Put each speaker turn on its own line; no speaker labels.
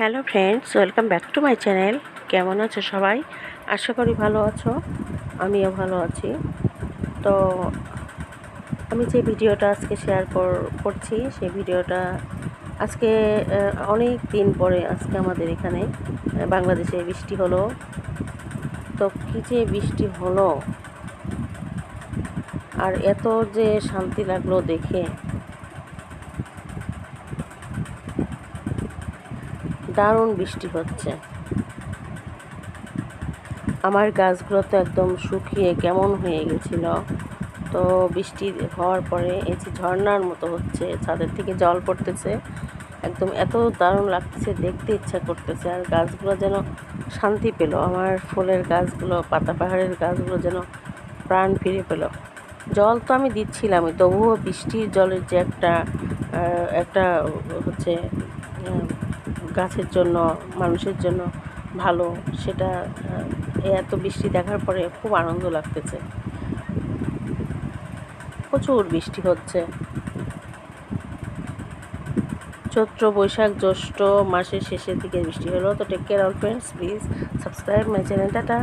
Hello friends, welcome back to my channel. কেমন আছো সবাই? আশা করি ভালো আছো, আমিও ভালো আছি। তো আমি যে ভিডিওটা আজকে শেয়ার করছি সেই ভিডিওটা আজকে অনেক দিন পরে আজকে আমাদের এখানে বাংলাদেশে বৃষ্টি হলো। তো কী যে বৃষ্টি হলো আর এত যে শান্তি লাগলো দেখে, দারুণ বৃষ্টি হচ্ছে। আমার গাছগুলো তো একদম শুকিয়ে কেমন হয়ে গেছিল। তো বৃষ্টি হওয়ার পরে এই যে ঝর্ণার মতো হচ্ছে, ছাদের থেকে জল পড়তেছে, একদম এত দারুণ লাগতেছে, দেখতে ইচ্ছা করতেছে। আর গাছগুলো যেন শান্তি পেল, আমার ফুলের গাছগুলো, পাতাবাহারের গাছগুলো যেন প্রাণ ফিরে পেল। জল তো আমি দিচ্ছিলামই, তবুও বৃষ্টির জলের যে একটা হচ্ছে গাছের জন্য, মানুষের জন্য ভালো, সেটা এত বৃষ্টি দেখার পরে খুব আনন্দ লাগতেছে। প্রচুর বৃষ্টি হচ্ছে। চৈত্র, বৈশাখ, জ্যৈষ্ঠ মাসের শেষের দিকে বৃষ্টি হলো। তো take care all friends, please subscribe my channel. Tata.